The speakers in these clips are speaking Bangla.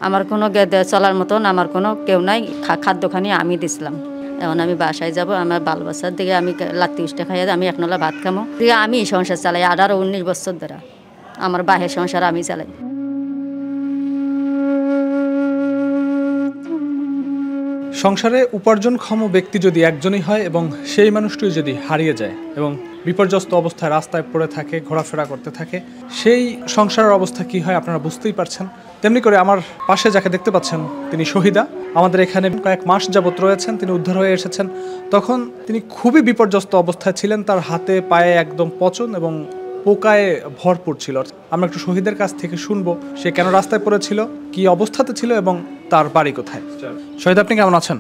আমার কোনো চলার মতন আমার কোনো কেউ নাই, খাদ্যখানি আমি দিছিলাম। এখন আমি বাসায় যাব, আমার বাল বাচ্চার দিকে আমি লাত্তি উষ্টা খাইয়া আমি একনলা ভাত খামো, দিয়ে আমি সংসার চালাই 18-19 বছর ধরে আমার বাহের সংসার আমি চালাই। সংসারে উপার্জনক্ষম ব্যক্তি যদি একজনই হয় এবং সেই মানুষটি যদি হারিয়ে যায় এবং বিপর্যস্ত অবস্থায় রাস্তায় পড়ে থাকে, ঘোরাফেরা করতে থাকে, সেই সংসারের অবস্থা কি হয় আপনারা বুঝতেই পারছেন। তেমনি করে আমার পাশে যাকে দেখতে পাচ্ছেন তিনি শহীদা, আমাদের এখানে কয়েক মাস যাবত রয়েছেন। তিনি উদ্ধার হয়ে এসেছেন, তখন তিনি খুবই বিপর্যস্ত অবস্থায় ছিলেন, তার হাতে পায়ে একদম পচন এবং পোকায় ভরপুর ছিল। আমরা একটু শহীদের কাছ থেকে শুনবো সে কেন রাস্তায় পড়েছিল, কি অবস্থাতে ছিল এবং তার বাড়ি কোথায়। শহীদ, আপনি কেমন আছেন?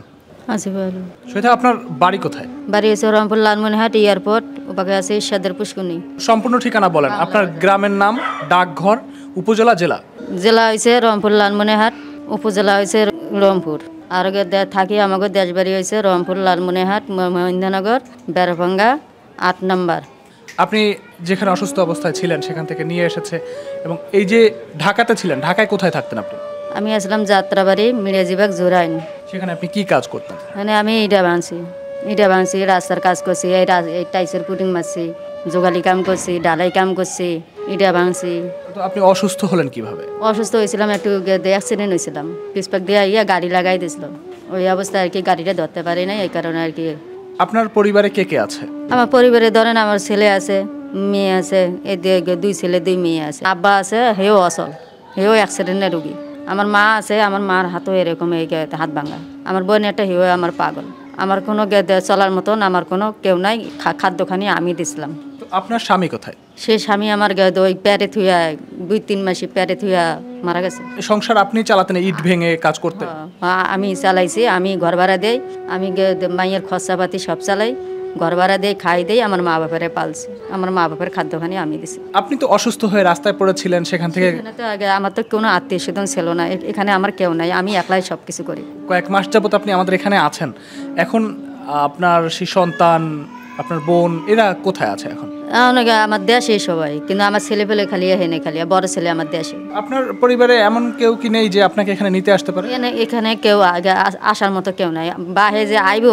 আছি ভালো। শহীদ, আপনার বাড়ি কোথায়? বাড়ি হচ্ছে রংপুর লালমনিরহাট এয়ারপোর্ট, ওপাকে আছে ঈশ্বরদের পুষ্করণী। সম্পূর্ণ ঠিকানা বলেন, আপনার গ্রামের নাম, ডাকঘর, উপজেলা, জেলা। জেলা হয়েছে রংপুর লালমনিরহাট, উপজেলা হয়েছে রংপুর। আর থাকি আমাকে দেশবাড়ি হয়েছে রংপুর লালমনিরহাট, মহেন্দ্রনগর, বেড়াভাঙ্গা 8 নম্বর। আপনি যেখানে অসুস্থ অবস্থায় ছিলেন সেখান থেকে নিয়ে এসেছে, এবং এই যে ঢাকাতে ছিলেন, ঢাকায় কোথায় থাকতেন আপনি? আমি আসলাম যাত্রাবাড়ি, মিরাজিবাগ, জোরাইন। সেখানে আপনি কি কাজ করতেন? মানে আমি ইটা ভাঙছি, রাস্তার কাজ করছি, এই টাইসের পুটিং মারছি, যোগালি কাম করছি, ডালাই কাম করছি, ইটা ভাঙছি। তো আপনি অসুস্থ হলেন কিভাবে? অসুস্থ হয়েছিলাম, একটু অ্যাক্সিডেন্ট হয়েছিলাম, পিসপাক দিয়ে গাড়ি লাগাই দিয়েছিল। ওই অবস্থায় আর কি গাড়িটা ধরতে পারি নাই, এই কারণে আর কি। আপনার পরিবারে কে কে আছে? আমার পরিবারে ধরেন আমার ছেলে আছে, মেয়ে আছে, এই 2 ছেলে 2 মেয়ে আছে। আব্বা আছে, হেও অচল, হেও অ্যাক্সিডেন্টের রুগী। আমার মা আছে, আমার মার হাতও এরকম এই হাত ভাঙা। আমার বোন একটা হেও আমার পাগল। আমার কোনো চলার মতন আমার কোনো কেউ নাই, খাদ্যখানি আমি দিছিলাম। আপনার স্বামী কোথায়? সে স্বামী আমার ওই প্যারে থুয়া 2-3 মাসে প্যারে থুয়া মারা গেছে। সংসার আপনি চালাতেন, ইট ভেঙে কাজ করতেন? আমি চালাইছি, আমি ঘর ভাড়া দেই, আমি মাইয়ের খরচাপাতি সব চালাই, ঘর ভাড়া দেই, খাই দেই, আমার মা বাবারে পালছি, আমার মা বাবার খাদ্যখানি আমি দিছি। আপনি তো অসুস্থ হয়ে রাস্তায় পড়েছিলেন, সেখান থেকে তো আগে আমার তো কোনো আত্মীয় স্বজন ছিল না, এখানে আমার কেউ নাই, আমি একলাই সব কিছু করি। কয়েক মাস যাবত আপনি আমাদের এখানে আছেন। এখন আপনার সেই সন্তান, আপনার বোন, এরা কোথায় আছে এখন? আমার দেশে সবাই, কিন্তু আমার ছেলে পেলে খালি হেনে খালি, বড় ছেলে আমার দেশে। আপনার পরিবারে এমন কেউ কি নেই যে আপনাকে এখানে নিতে আসতে পারে? এখানে কেউ আগে আসার মতো কেউ নাই, বাহে যে আইব,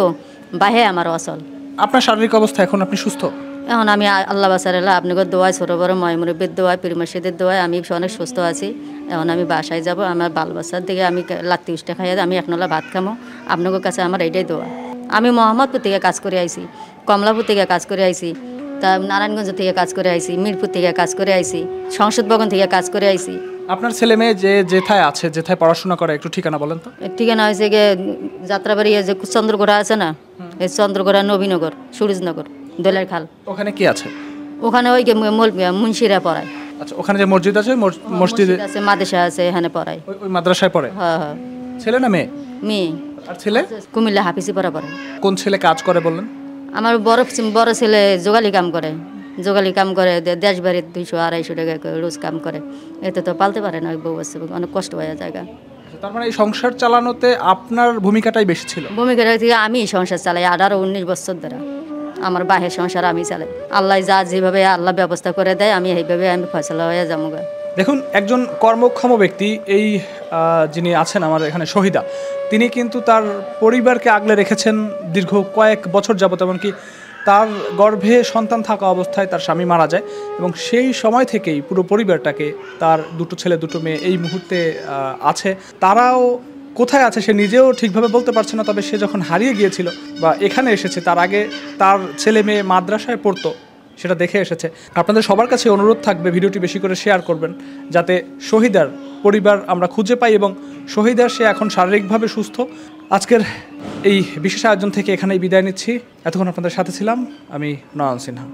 বাহে আমার অচল। আপনার শারীরিক অবস্থা এখন, আপনি সুস্থ? এখন আমি আল্লাহ বাসারেল্লাহ আপনাকে দোয়ায়, ছোটো বড় ময়মুরব্বীর দোয়ায়, পীরমার্শিদের দোয়ায় আমি অনেক সুস্থ আছি। এখন আমি বাসায় যাব, আমার বাল বাচ্চার দিকে আমি লাত্তি উষ্টা খাইয়া আমি একনলা ভাত খামো, আপনাদের কাছে আমার এইটাই দোয়া। আমি মোহাম্মদপুর থেকে কাজ করে আইছি, কমলাপুর থেকে কাজ করে আইছি, তা নারায়ণগঞ্জ থেকে কাজ করে আইছি, মিরপুর থেকে কাজ করে আইছি, সংসদ ভবন থেকে কাজ করে আইছি। আপনার ছেলে মেয়ে যে যেথায় আছে, যেথায় পড়াশোনা করে, একটু ঠিকানা বলেন তো। ঠিকানা হয়েছে গিয়ে যাত্রাবাড়ি, যে চন্দ্রগোড়া আছে না, এই চন্দ্রগোড়া, নবীনগর, সুরজনগর, দোলের খাল। ওখানে কি আছে? ওখানে ওই মুন্সিরা পড়ায়। আচ্ছা, ওখানে যে মসজিদ আছে, মসজিদ আছে, মাদ্রাসা আছে, এখানে পড়ায়। ওই মাদ্রাসায় পড়ে? হ্যাঁ হ্যাঁ। ছেলে না মেয়ে? মেয়ে। আর ছেলে? কুমিল্লা হাফিজি পড়া পড়ে। কোন ছেলে কাজ করে বললেন? আমার বড় ছেলে যোগালি কাম করে, দেশবাড়ির 200-250 টাকা রোজ কাম করে। এতে তো পালতে পারে না, বউ আছে, অনেক কষ্ট হয়ে জায়গা। তার মানে এই সংসার চালানোতে আপনার ভূমিকাটাই বেশি ছিল? ভূমিকা থেকে আমি সংসার চালাই 18-19 বছর ধরে, আমার বাহের সংসার আমি চালাই। আল্লাহ যা যেভাবে আল্লাহ ব্যবস্থা করে দেয়, আমি এইভাবে আমি ফয়সালা হয়ে যাবো। দেখুন, একজন কর্মক্ষম ব্যক্তি, এই যিনি আছেন আমার এখানে শহীদা, তিনি কিন্তু তার পরিবারকে আগলে রেখেছেন দীর্ঘ কয়েক বছর যাবত। এমনকি তার গর্ভে সন্তান থাকা অবস্থায় তার স্বামী মারা যায়, এবং সেই সময় থেকেই পুরো পরিবারটাকে, তার 2 ছেলে 2 মেয়ে এই মুহূর্তে আছে, তারাও কোথায় আছে সে নিজেও ঠিকভাবে বলতে পারছে না। তবে সে যখন হারিয়ে গিয়েছিল বা এখানে এসেছে, তার আগে তার ছেলে মেয়ে মাদ্রাসায় পড়তো, সেটা দেখে এসেছে। আপনাদের সবার কাছে অনুরোধ থাকবে, ভিডিওটি বেশি করে শেয়ার করবেন, যাতে শহীদার পরিবার আমরা খুঁজে পাই এবং শহীদার সে এখন শারীরিকভাবে সুস্থ। আজকের এই বিশেষ আয়োজন থেকে এখানেই বিদায় নিচ্ছি। এতক্ষণ আপনাদের সাথে ছিলাম আমি নয়ন সিনহা।